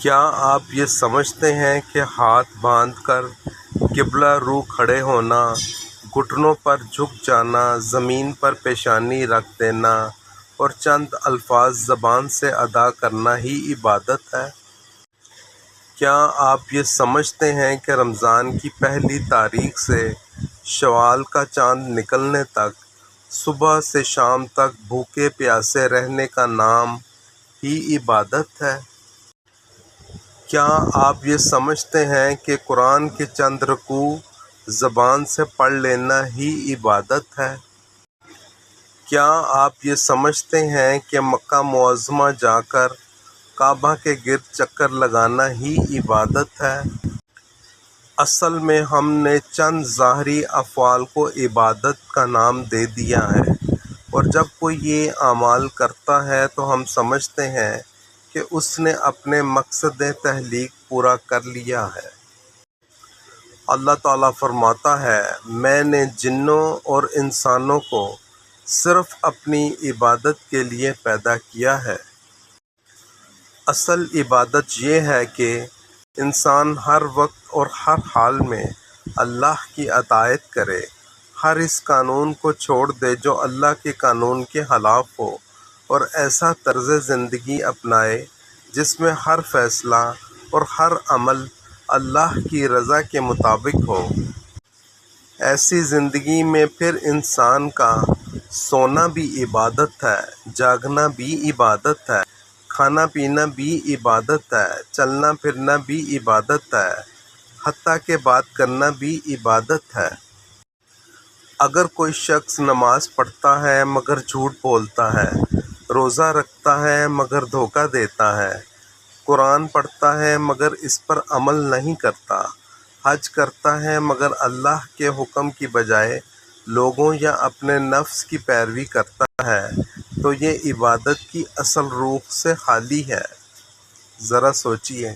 کیا آپ یہ سمجھتے ہیں کہ ہاتھ باندھ کر قبلہ رو کھڑے ہونا، گھٹنوں پر جھک جانا، زمین پر پیشانی رکھ دینا اور چند الفاظ زبان سے ادا کرنا ہی عبادت ہے؟ کیا آپ یہ سمجھتے ہیں کہ رمضان کی پہلی تاریخ سے شوال کا چاند نکلنے تک، صبح سے شام تک بھوکے پیاسے رہنے کا نام ہی عبادت ہے؟ کیا آپ یہ سمجھتے ہیں کہ قرآن کے چند رکوع زبان سے پڑھ لینا ہی عبادت ہے؟ کیا آپ یہ سمجھتے ہیں کہ مکہ معظمہ جا کر کعبہ کے گرد چکر لگانا ہی عبادت ہے؟ اصل میں ہم نے چند ظاہری افعال کو عبادت کا نام دے دیا ہے، اور جب کوئی یہ اعمال کرتا ہے تو ہم سمجھتے ہیں کہ اس نے اپنے مقصد تخلیق پورا کر لیا ہے۔ اللہ تعالیٰ فرماتا ہے، میں نے جنوں اور انسانوں کو صرف اپنی عبادت کے لیے پیدا کیا ہے۔ اصل عبادت یہ ہے کہ انسان ہر وقت اور ہر حال میں اللہ کی اطاعت کرے، ہر اس قانون کو چھوڑ دے جو اللہ کے قانون کے خلاف ہو، اور ایسا طرز زندگی اپنائے جس میں ہر فیصلہ اور ہر عمل اللہ کی رضا کے مطابق ہو۔ ایسی زندگی میں پھر انسان کا سونا بھی عبادت ہے، جاگنا بھی عبادت ہے، کھانا پینا بھی عبادت ہے، چلنا پھرنا بھی عبادت ہے، حتیٰ کہ بات کرنا بھی عبادت ہے۔ اگر کوئی شخص نماز پڑھتا ہے مگر جھوٹ بولتا ہے، روزہ رکھتا ہے مگر دھوکہ دیتا ہے، قرآن پڑھتا ہے مگر اس پر عمل نہیں کرتا، حج کرتا ہے مگر اللہ کے حکم کی بجائے لوگوں یا اپنے نفس کی پیروی کرتا ہے، تو یہ عبادت کی اصل روح سے خالی ہے۔ ذرا سوچیے۔